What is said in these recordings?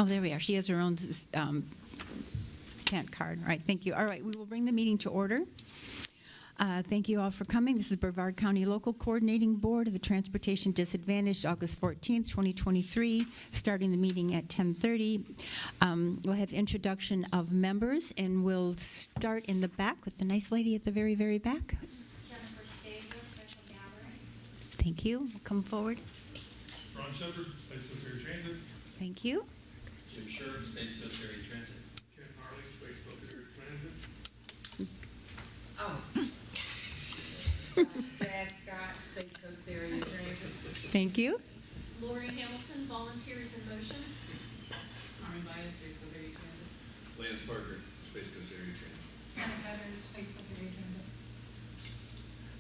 Oh, there we are. She has her own tent card. All right, thank you. All right, we will bring the meeting to order. Thank you all for coming. This is Brevard County Local Coordinating Board of the Transportation Disadvantaged, August 14th, 2023, starting the meeting at 10:30. We'll have introduction of members, and we'll start in the back with the nice lady at the very, very back. Jennifer Stabler, Special Gathering. Thank you. Come forward. Ron Shepard, Space Coast Area Transit. Thank you. Jim Sherb, Space Coast Area Transit. Ken Harley, Space Coast Area Transit. Oh. Jazz Scott, Space Coast Area Transit. Thank you. Lori Hamilton, Volunteers in Motion. Carmen Baez, Space Coast Area Transit. Lance Parker, Space Coast Area Transit. Anna Better, Space Coast Area Transit.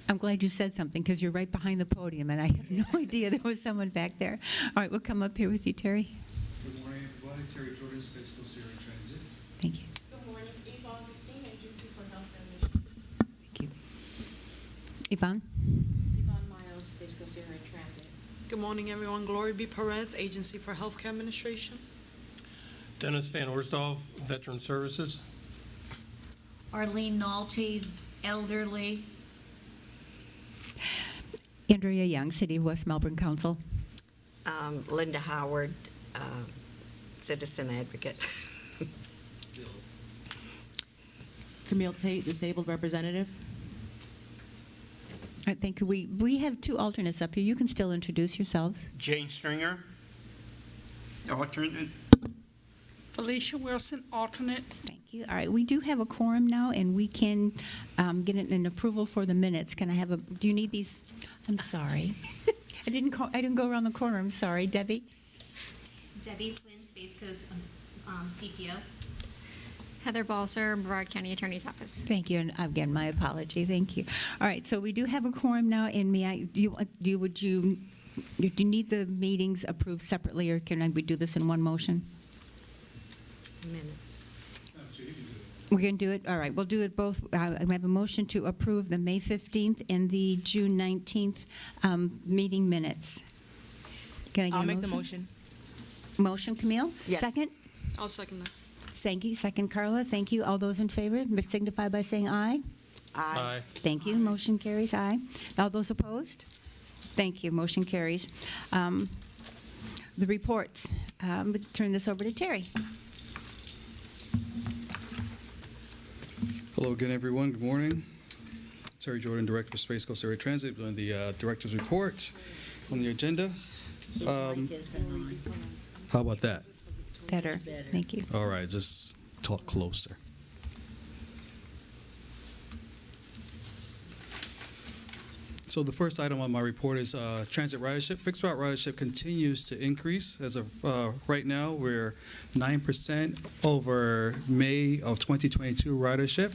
I'm glad you said something because you're right behind the podium, and I have no idea there was someone back there. All right, we'll come up here with you, Terry. Good morning, everybody. Terry Jordan, Space Coast Area Transit. Thank you. Good morning, Eve Augustine, Agency for Health and Mission. Thank you. Yvonne? Yvonne Miles, Space Coast Area Transit. Good morning, everyone. Glory B. Perez, Agency for Healthcare Administration. Dennis Van Orsdorf, Veteran Services. Arlene Nolte, Elderly. Andrea Young, City of West Melbourne Council. Linda Howard, Citizen Advocate. Camille Tate, Disabled Representative. All right, thank you. We have two alternates up here. You can still introduce yourselves. Jane Stringer, alternate. Felicia Wilson, alternate. Thank you. All right, we do have a quorum now, and we can get an approval for the minutes. Can I have a? Do you need these? I'm sorry, I didn't go around the corner. I'm sorry, Debbie. Debbie Flynn, Space Coast TPO. Heather Balser, Brevard County Attorney's Office. Thank you, and again, my apology. Thank you. All right, so we do have a quorum now, and do you need the meetings approved separately, or can we do this in one motion? Minutes. We're going to do it? All right, we'll do it both. I have a motion to approve the May 15th and the June 19th meeting minutes. Can I get I'll a make the motion. Motion, Camille? Yes. Second? I'll second that. Thank you. Second, Carla. Thank you. All those in favor signify by saying aye. Aye. Thank you. Motion carries. Aye. All those opposed? Thank you. Motion carries. The reports. Turn this over to Terry. Hello again, everyone. Good morning. Terry Jordan, Director for Space Coast Area Transit, doing the Director's Report on the agenda. How about that? Better. Thank you. All right, just talk closer. So the first item on my report is transit ridership. Fixed route ridership continues to increase. As of right now, we're 9% over May of 2022 ridership.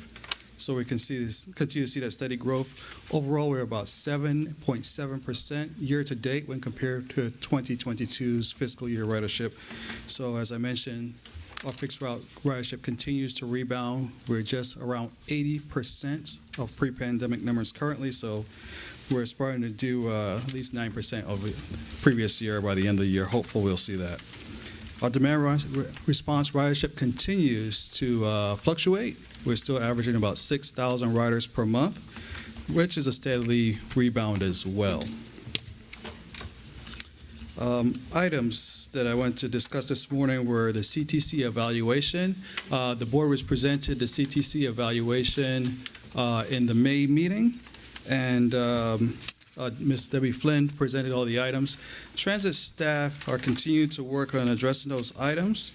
So we can continue to see that steady growth. Overall, we're about 7.7% year to date when compared to 2022's fiscal year ridership. So as I mentioned, our fixed route ridership continues to rebound. We're just around 80% of pre-pandemic numbers currently. So we're aspiring to do at least 9% of the previous year by the end of the year. Hopefully we'll see that. Our demand response ridership continues to fluctuate. We're still averaging about 6,000 riders per month, which is a steadily rebound as well. Items that I wanted to discuss this morning were the CTC evaluation. The board was presented the CTC evaluation in the May meeting, and Ms. Debbie Flynn presented all the items. Transit staff are continuing to work on addressing those items.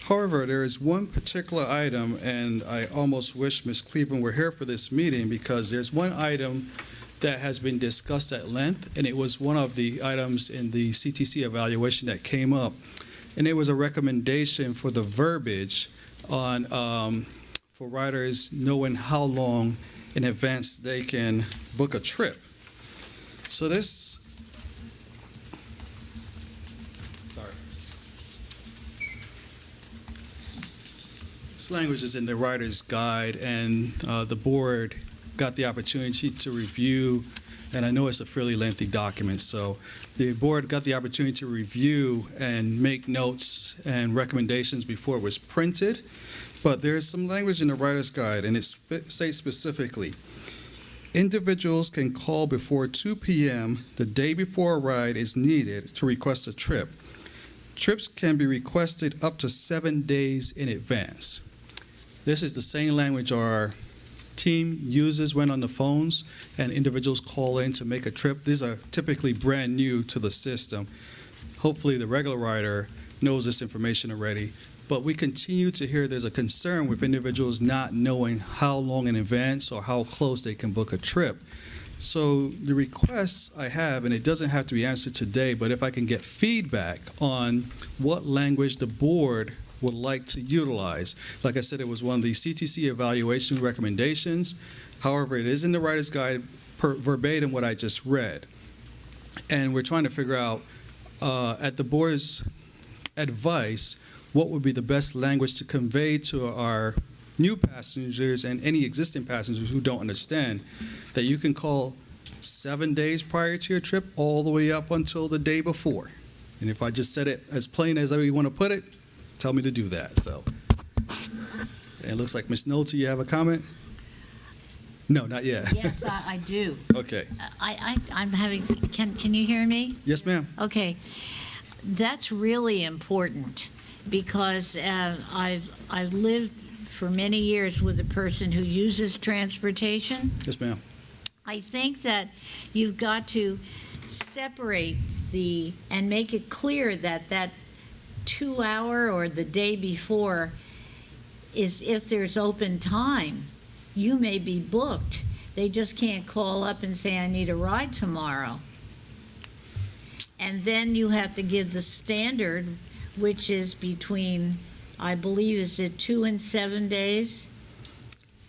However, there is one particular item, and I almost wish Ms. Cleveland were here for this meeting, because there's one item that has been discussed at length, and it was one of the items in the CTC evaluation that came up. And it was a recommendation for the verbiage on for riders knowing how long in advance they can book a trip. So this language is in the writer's guide, and the board got the opportunity to review, and I know it's a fairly lengthy document, so the board got the opportunity to review and make notes and recommendations before it was printed, but there is some language in the Writer's Guide, and it states specifically, individuals can call before 2 p.m. the day before a ride is needed to request a trip. Trips can be requested up to 7 days in advance. This is the same language our team uses when on the phones and individuals call in to make a trip. These are typically brand new to the system. Hopefully the regular rider knows this information already, but we continue to hear there's a concern with individuals not knowing how long in advance or how close they can book a trip. So the requests I have, and it doesn't have to be answered today, but if I can get feedback on what language the board would like to utilize. Like I said, it was one of the CTC evaluation recommendations. However, it is in the Writer's Guide verbatim what I just read. And we're trying to figure out, at the board's advice, what would be the best language to convey to our new passengers and any existing passengers who don't understand that you can call 7 days prior to your trip all the way up until the day before. And if I just said it as plain as I want to put it, tell me to do that. So, and it looks like Ms. Nolte, you have a comment? No, not yet. Yes, I do. Okay. I'm having, can you hear me? Yes, ma'am. Okay. That's really important because I've lived for many years with a person who uses transportation. Yes, ma'am. I think that you've got to separate and make it clear that 2 hour or the day before is if there's open time. You may be booked. They just can't call up and say, I need a ride tomorrow. And then you have to give the standard, which is between, I believe, is it 2 and 7 days?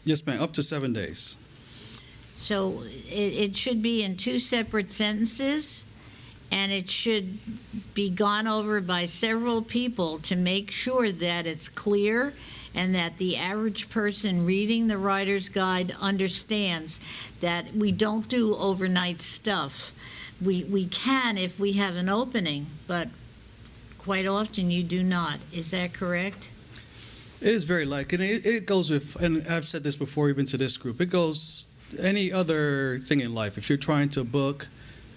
Yes, ma'am, up to 7 days. So it should be in 2 separate sentences, and it should be gone over by several people to make sure that it's clear and that the average person reading the Writer's Guide understands that we don't do overnight stuff. We can if we have an opening, but quite often you do not. Is that correct? It is very like, and it goes with, and I've said this before even to this group, it goes any other thing in life. If you're trying to book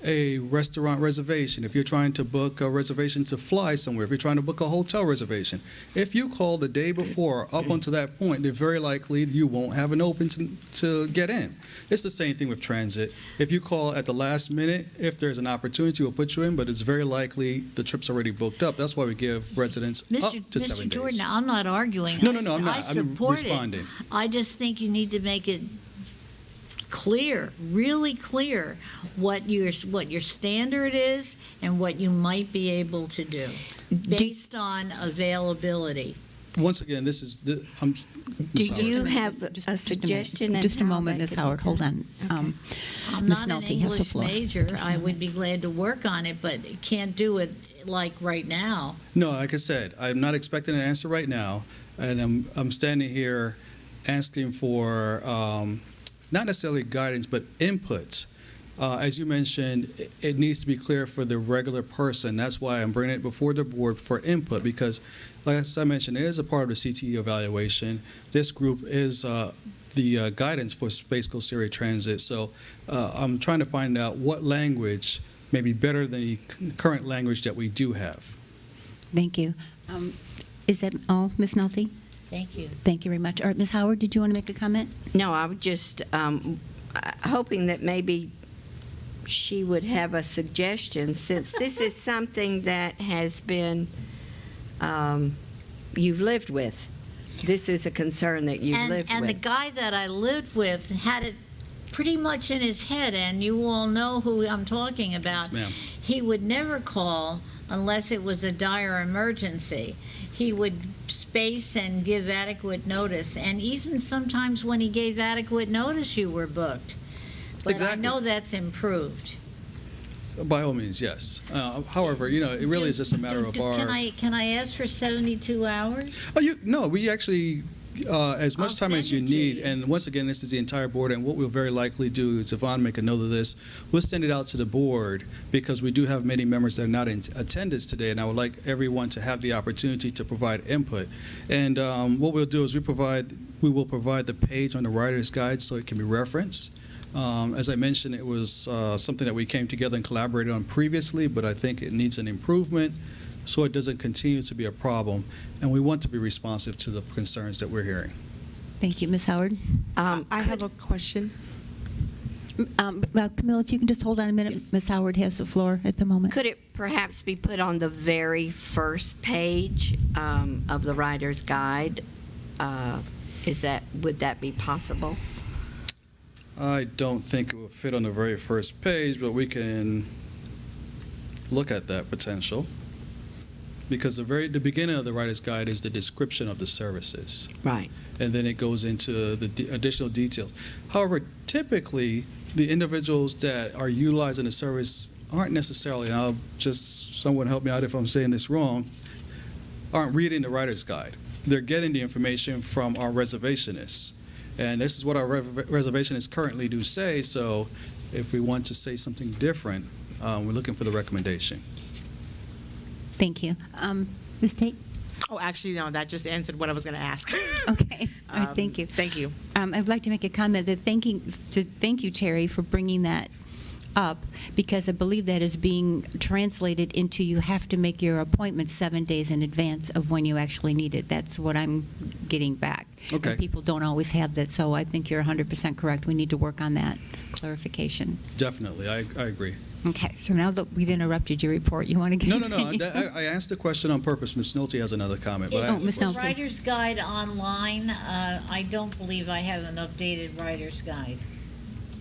a restaurant reservation, if you're trying to book a reservation to fly somewhere, if you're trying to book a hotel reservation, if you call the day before up until that point, then very likely you won't have an open to get in. It's the same thing with transit. If you call at the last minute, if there's an opportunity, we'll put you in, but it's very likely the trip's already booked up. That's why we give residents up to 7 days. Mr. Jordan, I'm not arguing. No, I'm not. I support I'm responding. it. I just think you need to make it clear, really clear, what your standard is and what you might be able to do based on availability. Once again, this is I'm Do sorry. you have a suggestion? Just a moment, Ms. Howard, hold on. I'm Ms. not an Nolte has the English floor. major. Just a I would moment. be glad to work on it, but can't do it like right now. No, like I said, I'm not expecting an answer right now, and I'm standing here asking for not necessarily guidance, but input. As you mentioned, it needs to be clear for the regular person. That's why I'm bringing it before the board for input, because, like I mentioned, it is a part of the CTE evaluation. This group is the guidance for Space Coast Area Transit. So I'm trying to find out what language may be better than the current language that we do have. Thank you. Is that all, Ms. Nolte? Thank you. Thank you very much. All right, Ms. Howard, did you want to make a comment? No, I was just hoping that maybe she would have a suggestion, since this is something that has been, you've lived with. This is a concern that you've lived and with. the guy that I lived with had it pretty much in his head, and you all know who I'm talking about. Yes, ma'am. He would never call unless it was a dire emergency. He would space and give adequate notice, and even sometimes when he gave adequate notice, you were booked. But Exactly. I know that's improved. By all means, yes. However, it really is just a matter of our. Can I ask for 72 hours? No, we actually As much I'll time as you send it to need, you. and once again, this is the entire board, and what we'll very likely do, is Yvonne make a note of this, we'll send it out to the board, because we do have many members that are not in attendance today, and I would like everyone to have the opportunity to provide input. And what we'll do is we will provide the page on the Writer's Guide so it can be referenced. As I mentioned, it was something that we came together and collaborated on previously, but I think it needs an improvement so it doesn't continue to be a problem. And we want to be responsive to the concerns that we're hearing. Thank you, Ms. Howard. I have a question. Camille, if you can just hold on a minute. Yes. Ms. Howard has the floor at the moment. Could it perhaps be put on the very first page of the Writer's Guide? Would that be possible? I don't think it will fit on the very first page, but we can look at that potential. Because the beginning of the Writer's Guide is the description of the services. Right. And then it goes into the additional details. However, typically, the individuals that are utilizing the service aren't necessarily, and someone help me out if I'm saying this wrong, aren't reading the Writer's Guide. They're getting the information from our reservationists. And this is what our reservationists currently do say, so if we want to say something different, we're looking for the recommendation. Thank you. Ms. Tate? Oh, actually, no, that just answered what I was going to ask. Okay. All right, thank you. Thank you. I'd like to make a comment that thank you, Terry, for bringing that up, because I believe that is being translated into you have to make your appointment 7 days in advance of when you actually need it. That's what I'm getting back. Okay. And people don't always have that, so I think you're 100% correct. We need to work on that clarification. Definitely, I agree. Okay, so now that we've interrupted your report, you want to get No. I asked the question on purpose. Ms. Nolte has another comment. But I Oh, asked the Ms. question. Nolte. Writer's Guide online, I don't believe I have an updated Writer's Guide.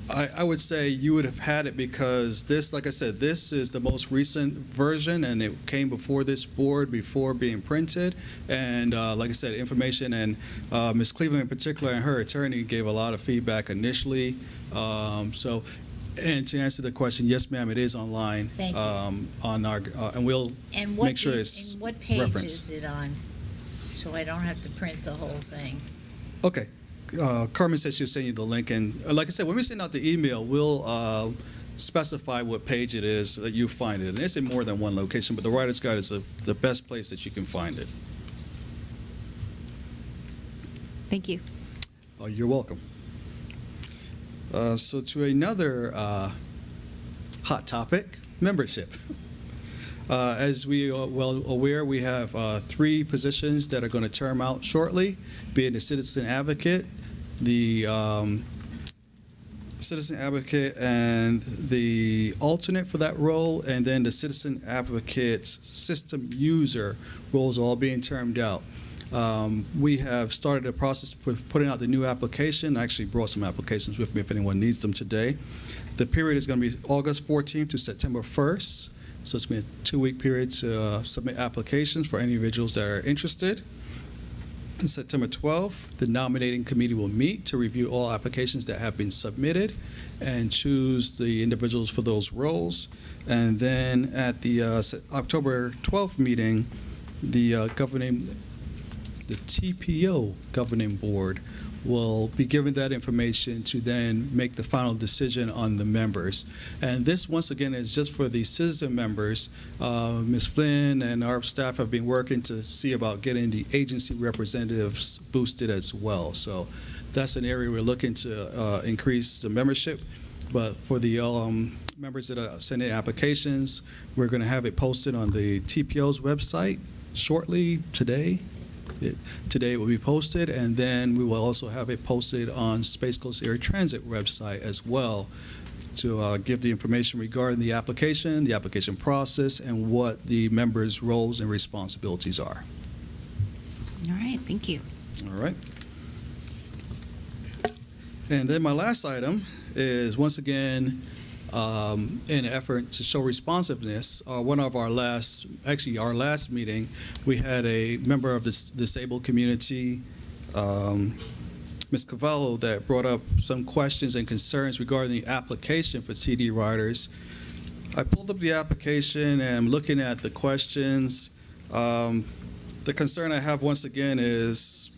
I would say you would have had it because this, like I said, this is the most recent version, and it came before this board, before being printed. And like I said, information, and Ms. Cleveland in particular and her attorney gave a lot of feedback initially. And to answer the question, yes, ma'am, it is online. Thank you. On our, and we'll And make sure it's and what page referenced. is it on? So I don't have to print the whole thing. Okay. Carmen said she'll send you the link, and like I said, when we send out the email, we'll specify what page it is that you find it. And it's in more than one location, but the Writer's Guide is the best place that you can find it. Thank you. You're welcome. So to another hot topic, membership. As we are well aware, we have 3 positions that are going to term out shortly, being the citizen advocate, the citizen advocate and the alternate for that role, and then the citizen advocate's system user roles all being termed out. We have started a process of putting out the new application. I actually brought some applications with me if anyone needs them today. The period is going to be August 14th to September 1st. So it's been a 2-week period to submit applications for any individuals that are interested. On September 12th, the nominating committee will meet to review all applications that have been submitted and choose the individuals for those roles. And then at the October 12th meeting, the TPO governing board will be given that information to then make the final decision on the members. And this, once again, is just for the citizen members. Ms. Flynn and our staff have been working to see about getting the agency representatives boosted as well. So that's an area we're looking to increase the membership. But for the members that are sending applications, we're going to have it posted on the TPO's website shortly today. Today it will be posted, and then we will also have it posted on Space Coast Air Transit website as well to give the information regarding the application process, and what the members' roles and responsibilities are. All right, thank you. All right. And then my last item is, once again, in an effort to show responsiveness, one of our last meeting, we had a member of the disabled community, Ms. Cavallo, that brought up some questions and concerns regarding the application for TD riders. I pulled up the application and I'm looking at the questions. The concern I have, once again, is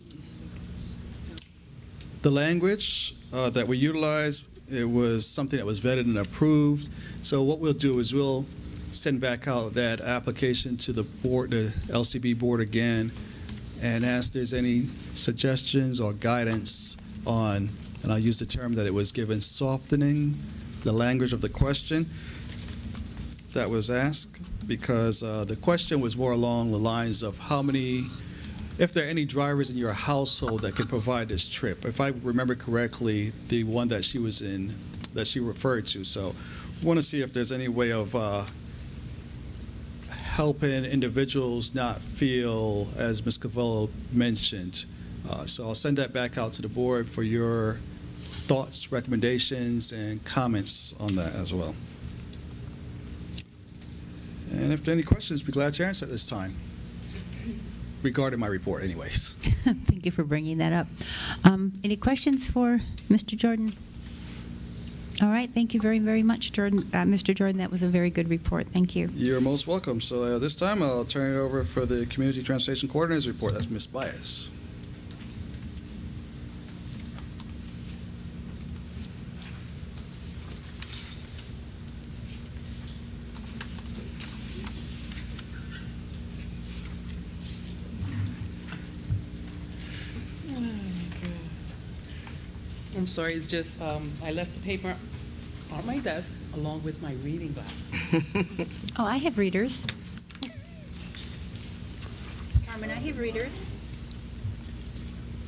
The language that we utilized, it was something that was vetted and approved. So what we'll do is we'll send back out that application to the board, the LCB board again, and ask if there's any suggestions or guidance on, and I'll use the term that it was given, softening the language of the question that was asked, because the question was more along the lines of how many, if there are any drivers in your household that can provide this trip. If I remember correctly, the one that she was in, that she referred to. So we want to see if there's any way of helping individuals not feel, as Ms. Cavallo mentioned. So I'll send that back out to the board for your thoughts, recommendations, and comments on that as well. And if there are any questions, be glad to answer at this time, regarding my report anyways. Thank you for bringing that up. Any questions for Mr. Jordan? All right, thank you very, very much, Jordan. Mr. Jordan, that was a very good report. Thank you. You're most welcome. So this time I'll turn it over for the Community Transportation Coordinator's report. That's Ms. Bias. I'm sorry, it's just, I left the paper on my desk along with my reading glasses. Oh, I have readers. Carmen, I have readers.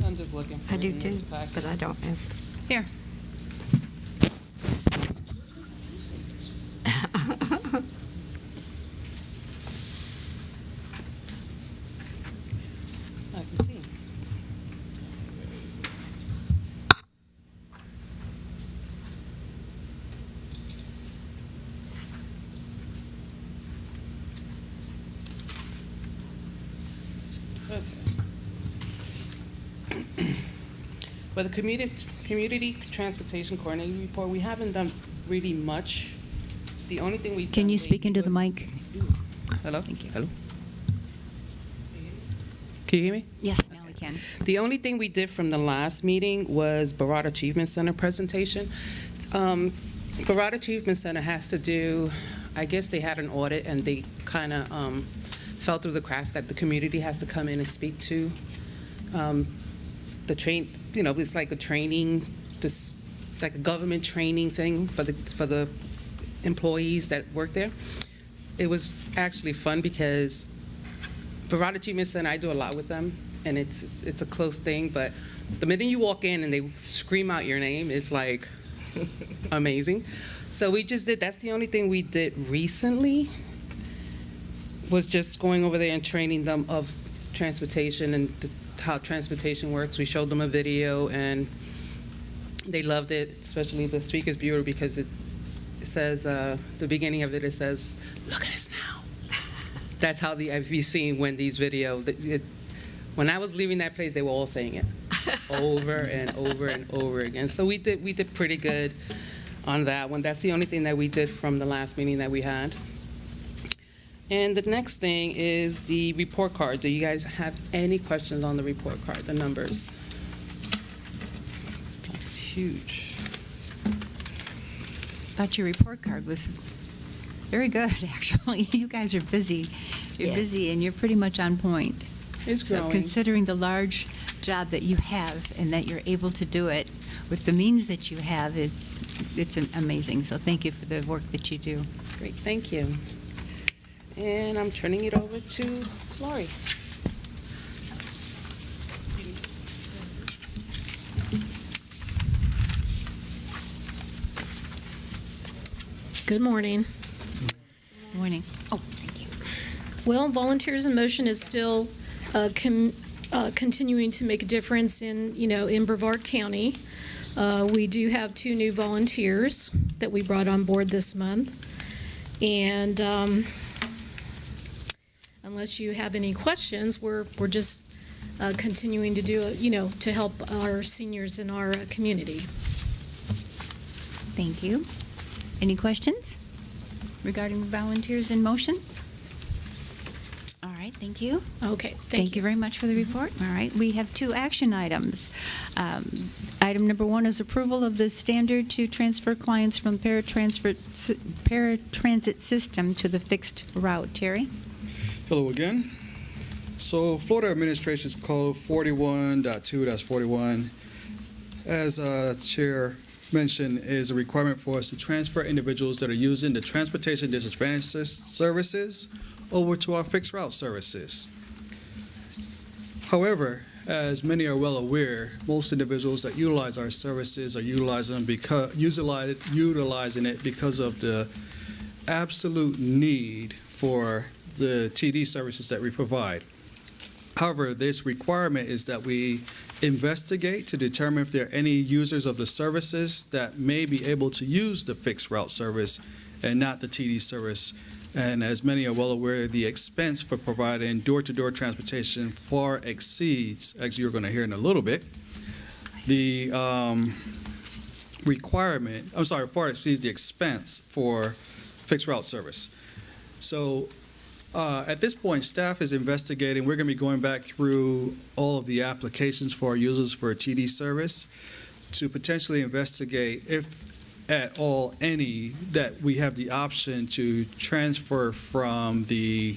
I'm just looking for I it do in too, this packet. but I don't have. Here. I can see. Okay. For the community transportation coordinating report, we haven't done really much. The only thing we Can you speak into the mic? Hello. Thank you. Hello. Can you hear me? Yes, now we can. The only thing we did from the last meeting was Barat Achievement Center presentation. Barat Achievement Center has to do, I guess they had an audit and they kind of fell through the cracks that the community has to come in and speak to. The train, it's like a training, this like a government training thing for the employees that work there. It was actually fun because Barat Achievement Center, I do a lot with them, and it's a close thing, but the minute you walk in and they scream out your name, it's like amazing. So we just did, that's the only thing we did recently, was just going over there and training them of transportation and how transportation works. We showed them a video and they loved it, especially the Speakers Bureau, because it says, the beginning of it says, "Look at us now." That's how if you've seen Wendy's video, when I was leaving that place, they were all saying it over and over and over again. So we did pretty good on that one. That's the only thing that we did from the last meeting that we had. And the next thing is the report card. Do you guys have any questions on the report card, the numbers? That's huge. Thought your report card was very good, actually. You guys are busy. You're Yes. busy, and you're pretty much on point. It's So growing. considering the large job that you have and that you're able to do it with the means that you have, it's amazing. So thank you for the work that you do. Great, thank you. And I'm turning it over to Lori. Good morning. Morning. Oh, thank you. Well, Volunteers in Motion is still continuing to make a difference in Brevard County. We do have 2 new volunteers that we brought on board this month. And unless you have any questions, we're just continuing to do, to help our seniors in our community. Thank you. Any questions regarding Volunteers in Motion? All right. right, thank you. Okay, Thank you very much for the report. All right, we have 2 action items. Item number 1 is approval of the standard to transfer clients from paratransit system to the fixed route. Terry? Hello again. So Florida Administration Code 41.2-41, as Chair mentioned, is a requirement for us to transfer individuals that are using the transportation disadvantaged services over to our fixed route services. However, as many are well aware, most individuals that utilize our services are utilizing it because of the absolute need for the TD services that we provide. However, this requirement is that we investigate to determine if there are any users of the services that may be able to use the fixed route service and not the TD service. And as many are well aware, the expense for providing door-to-door transportation far exceeds, as you're going to hear in a little bit, the far exceeds the expense for fixed route service. So at this point, staff is investigating. We're going to be going back through all of the applications for our users for a TD service to potentially investigate, if at all any, that we have the option to transfer from the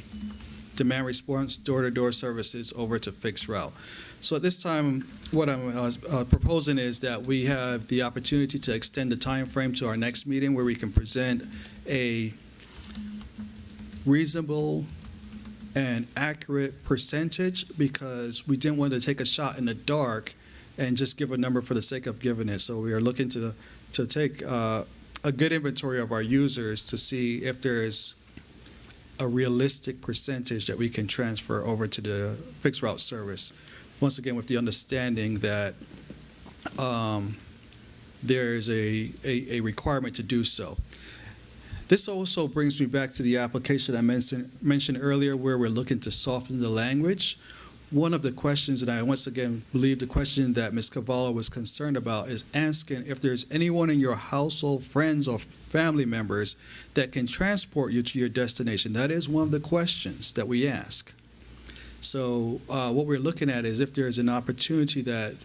demand response door-to-door services over to fixed route. So at this time, what I'm proposing is that we have the opportunity to extend the time frame to our next meeting where we can present a reasonable and accurate percentage, because we didn't want to take a shot in the dark and just give a number for the sake of giving it. So we are looking to take a good inventory of our users to see if there is a realistic percentage that we can transfer over to the fixed route service. Once again, with the understanding that there is a requirement to do so. This also brings me back to the application I mentioned earlier, where we're looking to soften the language. One of the questions, and I once again believe the question that Ms. Cavallo was concerned about, is asking if there's anyone in your household, friends or family members that can transport you to your destination. That is one of the questions that we ask. So what we're looking at is if there's an opportunity that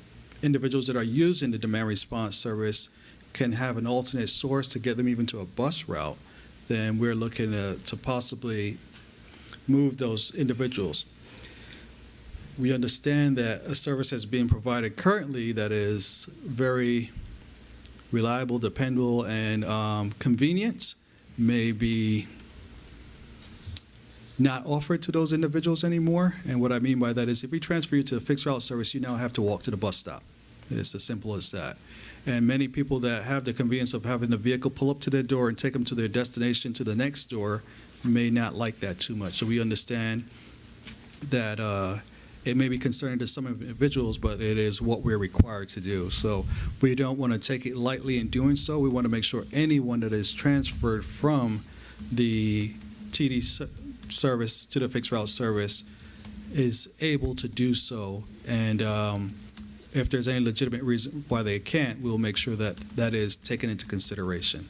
individuals that are using the demand response service can have an alternate source to get them even to a bus route, then we're looking to possibly move those individuals. We understand that a service that's being provided currently that is very reliable, dependable, and convenient may be not offered to those individuals anymore. And what I mean by that is if we transfer you to a fixed route service, you now have to walk to the bus stop. It's as simple as that. And many people that have the convenience of having the vehicle pull up to their door and take them to their destination to the next door may not like that too much. So we understand that it may be concerning to some individuals, but it is what we're required to do. So we don't want to take it lightly in doing so. We want to make sure anyone that is transferred from the TD service to the fixed route service is able to do so. And if there's any legitimate reason why they can't, we'll make sure that that is taken into consideration.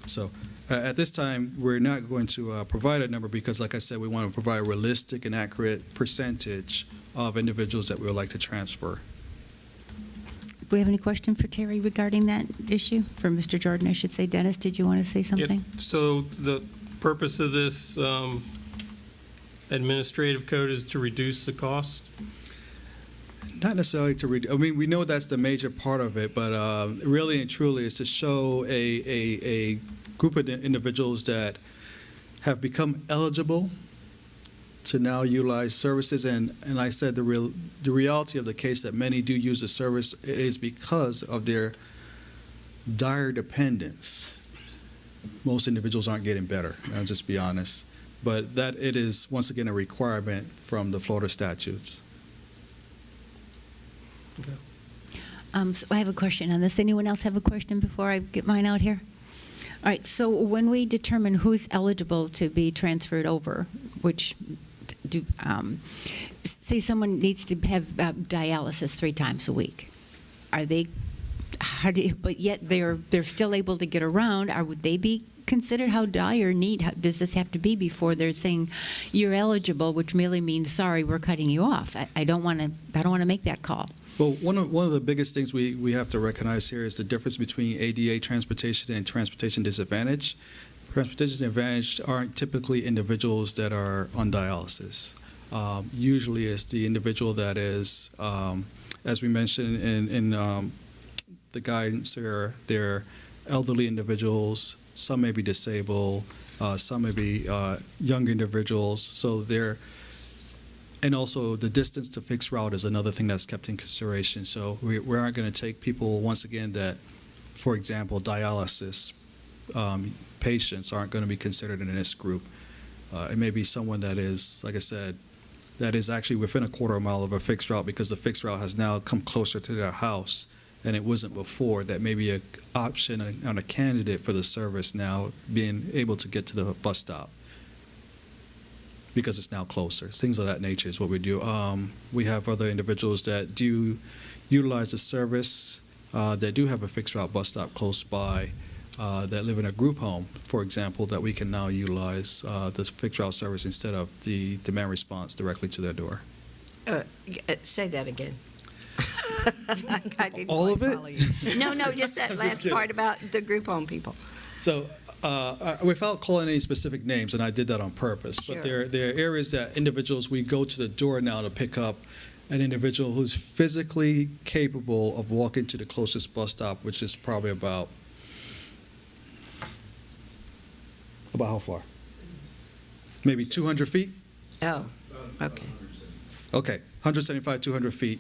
So at this time, we're not going to provide a number because, like I said, we want to provide a realistic and accurate percentage of individuals that we would like to transfer. Do we have any question for Terry regarding that issue? For Mr. Jordan, I should say. Dennis, did you want to say something? Yes. So the purpose of this administrative code is to reduce the cost? Not necessarily to read. I mean, we know that's the major part of it, but really and truly is to show a group of individuals that have become eligible to now utilize services. And I said the reality of the case that many do use the service is because of their dire dependence. Most individuals aren't getting better, I'll just be honest. But that it is, once again, a requirement from the Florida statutes. Okay. So I have a question on this. Anyone else have a question before I get mine out here? All right, so when we determine who's eligible to be transferred over, which say someone needs to have dialysis 3 times a week, but yet they're still able to get around, would they be consider how dire need does this have to be before they're saying you're eligible, which merely means, sorry, we're cutting you off. I don't want to make that call. Well, one of the biggest things we have to recognize here is the difference between ADA transportation and transportation disadvantage. Transportation advantage aren't typically individuals that are on dialysis. Usually it's the individual that is, as we mentioned in the guidance, they're elderly individuals, some may be disabled, some may be young individuals, so and also the distance to fixed route is another thing that's kept in consideration. So we aren't going to take people, once again, that, for example, dialysis patients aren't going to be considered in this group. It may be someone that is, like I said, that is actually within a quarter mile of a fixed route because the fixed route has now come closer to their house and it wasn't before. That may be an option and a candidate for the service now, being able to get to the bus stop because it's now closer. Things of that nature is what we do. We have other individuals that do utilize the service that do have a fixed route bus stop close by, that live in a group home, for example, that we can now utilize the fixed route service instead of the demand response directly to their door. Say that again. I didn't All of quite it? follow you. No, just that last kidding. part about the group home people. So, without calling any specific names, and I did that on purpose, Sure. but there are areas that individuals, we go to the door now to pick up an individual who's physically capable of walking to the closest bus stop, which is probably about how far? Maybe 200 feet? Oh, okay. Okay, 175, 200 feet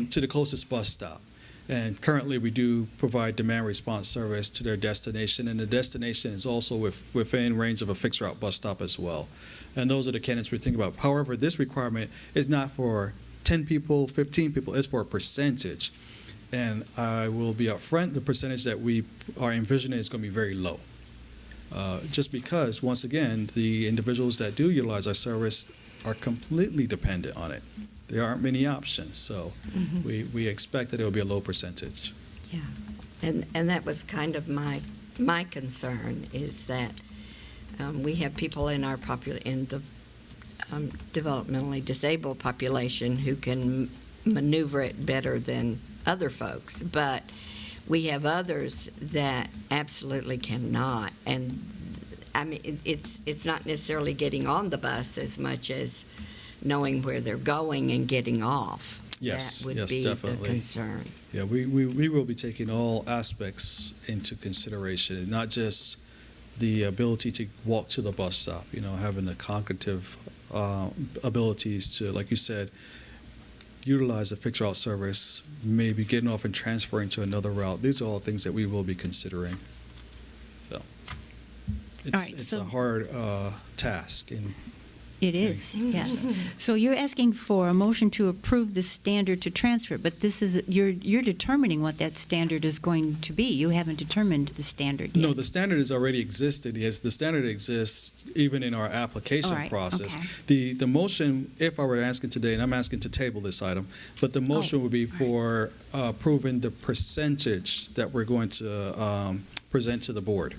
to the closest bus stop. And currently, we do provide demand response service to their destination, and the destination is also within range of a fixed route bus stop as well. And those are the candidates we think about. However, this requirement is not for 10 people, 15 people, it's for a percentage. And I will be upfront, the percentage that we are envisioning is going to be very low. Just because, once again, the individuals that do utilize our service are completely dependent on it. There aren't many options, so we expect that it will be a low percentage. Yeah, and that was kind of my concern, is that we have people in our in the developmentally disabled population who can maneuver it better than other folks, but we have others that absolutely cannot. And I mean, it's not necessarily getting on the bus as much as knowing where they're going and getting off. Yes, that would yes, be definitely. the concern. Yeah, we will be taking all aspects into consideration, not just the ability to walk to the bus stop, having the cognitive abilities to, like you said, utilize the fixed route service, maybe getting off and transferring to another route. These are all things that we will be considering. So it's a hard task. It is, yes. So you're asking for a motion to approve the standard to transfer, but this is, you're determining what that standard is going to be. You haven't determined the standard yet. No, the standard has already existed. Yes, the standard exists even in our application process. Okay. The motion, if I were asking today, and I'm asking to table this item, but the motion would be for approving the percentage that we're going to present to the board.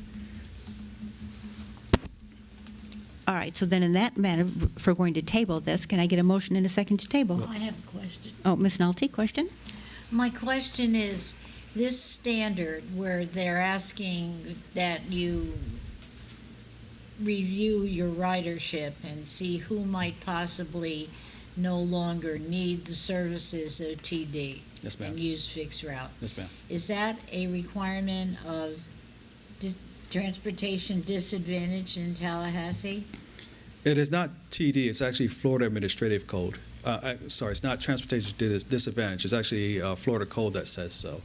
All right, so then in that manner, if we're going to table this, can I get a motion and a second to table? I have a question. Oh, Ms. Nolte, question? My question is, this standard where they're asking that you review your ridership and see who might possibly no longer need the services of TD Yes, ma'am. and use fixed route. Yes, ma'am. Is that a requirement of transportation disadvantage in Tallahassee? It is not TD, it's actually Florida Administrative Code. Sorry, it's not transportation disadvantage, it's actually Florida Code that says so.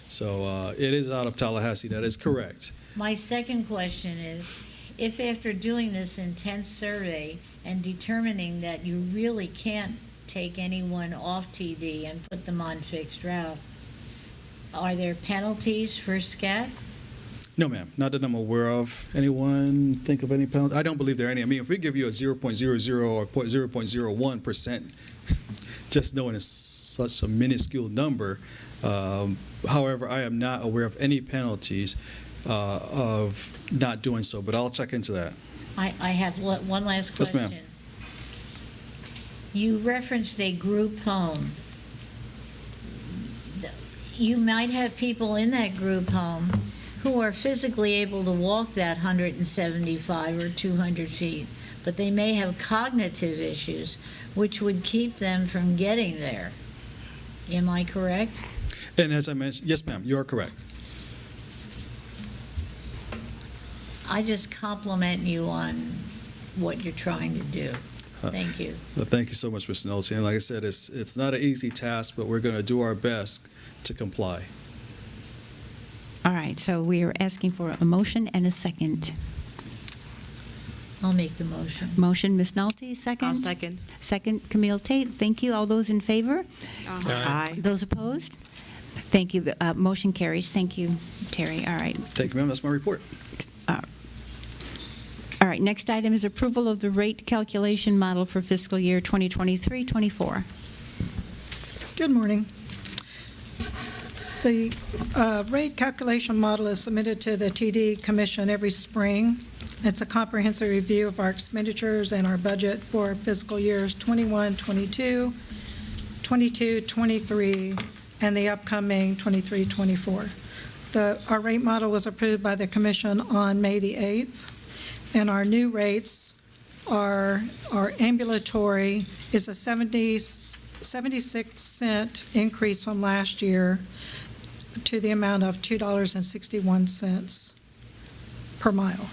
So it is out of Tallahassee, that is correct. My second question is, if after doing this intense survey and determining that you really can't take anyone off TD and put them on fixed route, are there penalties for SCAT? No, ma'am, not that I'm aware of. Anyone think of any penalty? I don't believe there are any. I mean, if we give you a 0.00 or 0.01%, just knowing it's such a minuscule number. However, I am not aware of any penalties. of not doing so, but I'll check into that. I have one last Yes, question. ma'am. You referenced a group home. You might have people in that group home who are physically able to walk that 175 or 200 feet, but they may have cognitive issues which would keep them from getting there. Am I correct? And as I mentioned, yes, ma'am, you are correct. I just compliment you on what you're trying to do. Thank you. Well, thank you so much, Mr. Nolte. And like I said, it's not an easy task, but we're going to do our best to comply. All right, so we are asking for a motion and a second. I'll make the motion. Motion, Ms. Nolte, second? I'll second. Second, Camille Tate. Thank you. All those in favor? Aye. Those opposed? Thank you. The motion carries. Thank you, Terry. All right. Thank you, ma'am. That's my report. All right, next item is approval of the rate calculation model for fiscal year 2023-24. Good morning. The rate calculation model is submitted to the TD Commission every spring. It's a comprehensive review of our expenditures and our budget for fiscal years 21-22, 22-23, and the upcoming 23-24. Our rate model was approved by the Commission on May the 8th, and our new rates are ambulatory is a 76-cent increase from last year to the amount of $2.61 per mile.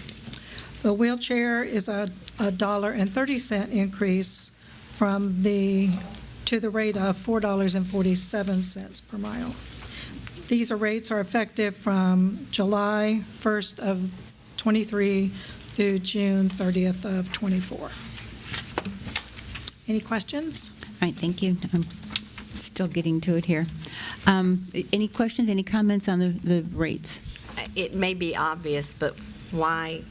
The wheelchair is a $1.30 increase to the rate of $4.47 per mile. These rates are effective from July 1st of 23 through June 30th of 24. Any questions? All right, thank you. I'm still getting to it here. Any questions, any comments on the rates? It may be obvious, but why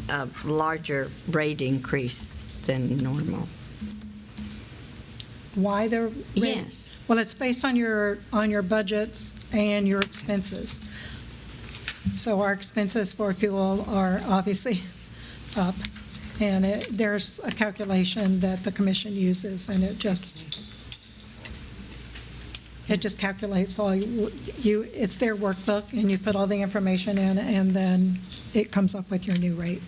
a larger rate increase than normal? Why the rate? Yes. Well, it's based on your budgets and your expenses. So our expenses for fuel are obviously up, and there's a calculation that the commission uses, and it just calculates all it's their workbook, and you put all the information in, and then it comes up with your new rate.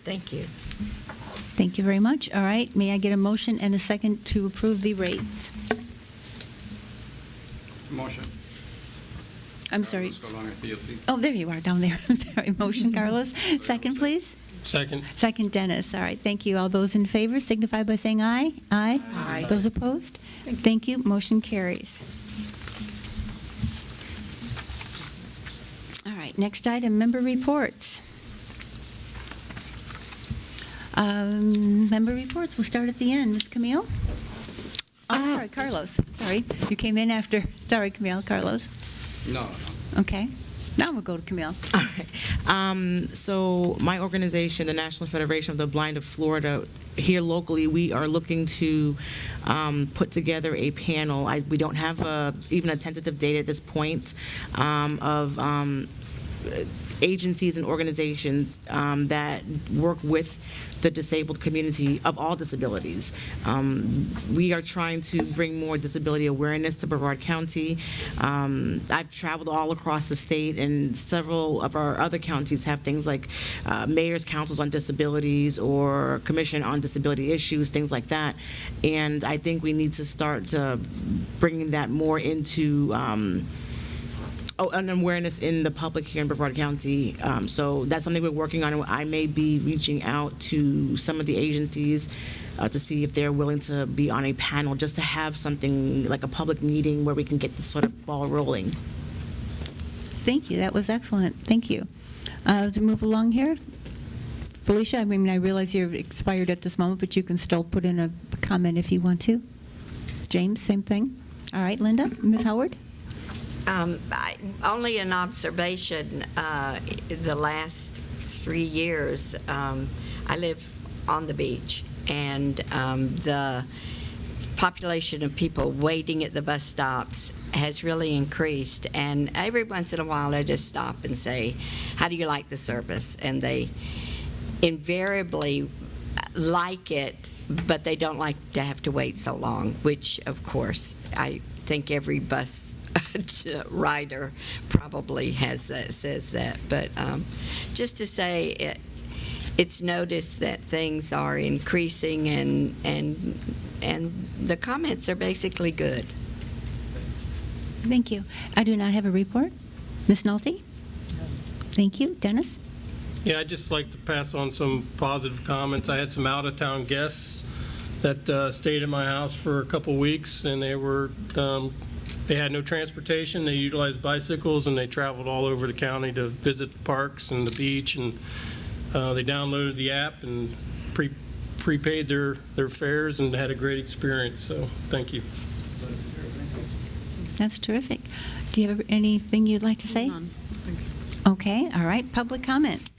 Thank you. Thank you very much. All right, may I get a motion and a second to approve the rates? Motion. I'm sorry. Carlos Colon, PLT. Oh, there you are, down there. I'm sorry. Motion, Carlos. Second, please. Second. Second, Dennis. All right, thank you. All those in favor signify by saying aye. Aye. Aye. Those opposed? Thank you. Motion carries. All right, next item, member reports. Member reports, we'll start at the end. Ms. Camille? Oh, sorry, Carlos. Sorry, you came in after. Sorry, Camille. Carlos. No. Okay. Now we'll go to Camille. So my organization, the National Federation of the Blind of Florida, here locally, we are looking to put together a panel. We don't have even a tentative date at this point of agencies and organizations that work with the disabled community of all disabilities. We are trying to bring more disability awareness to Brevard County. I've traveled all across the state, and several of our other counties have things like mayor's councils on disabilities or commission on disability issues, things like that. And I think we need to start bringing that more into an awareness in the public here in Brevard County. So that's something we're working on. I may be reaching out to some of the agencies to see if they're willing to be on a panel, just to have something like a public meeting where we can get this sort of ball rolling. Thank you. That was excellent. Thank you. To move along here, Felicia, I mean, I realize you're expired at this moment, but you can still put in a comment if you want to. James, same thing. All right, Linda, Ms. Howard? Only an observation, the last 3 years, I live on the beach, and the population of people waiting at the bus stops has really increased. And every once in a while, I just stop and say, how do you like the service? And they invariably like it, but they don't like to have to wait so long, which, of course, I think every bus rider probably has that, says that. But just to say, it's noticed that things are increasing, and the comments are basically good. Thank you. I do not have a report. Ms. Nolte? Thank you. Dennis? Yeah, I'd just like to pass on some positive comments. I had some out-of-town guests that stayed at my house for a couple weeks, and they had no transportation. They utilized bicycles, and they traveled all over the county to visit the parks and the beach, and they downloaded the app and prepaid their fares and had a great experience. So thank you. That's terrific. Do you have anything you'd like to say? None. Thank you. Okay, all right. Public comment.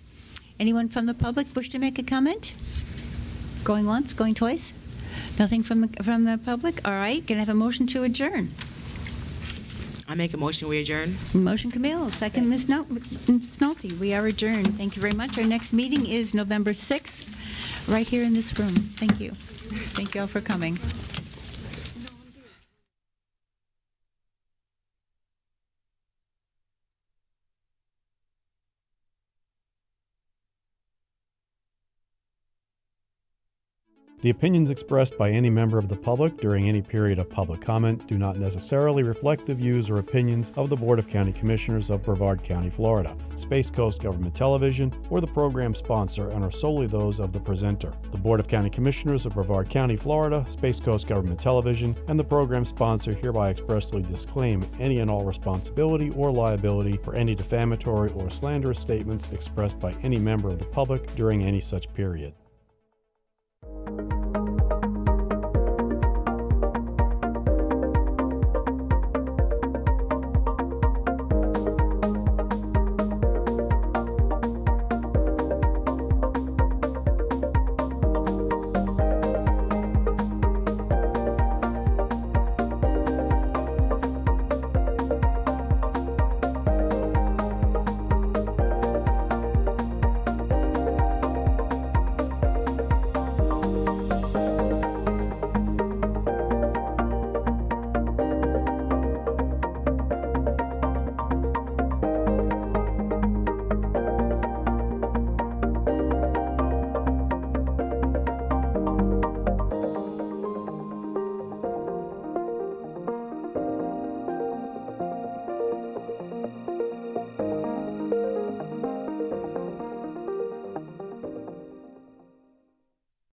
Anyone from the public wish to make a comment? Going once, going twice? Nothing from the public? All right. Can I have a motion to adjourn? I make a motion, we adjourn. Motion Camille, second Ms. Nolte. We are adjourned. Thank you very much. Our next meeting is November 6th, right here in this room. Thank you. Thank you all for coming. The opinions expressed by any member of the public during any period of public comment do not necessarily reflect the views or opinions of the Board of County Commissioners of Brevard County, Florida, Space Coast Government Television, or the program sponsor, and are solely those of the presenter. The Board of County Commissioners of Brevard County, Florida, Space Coast Government Television, and the program sponsor hereby expressly disclaim any and all responsibility or liability for any defamatory or slanderous statements expressed by any member of the public during any such period.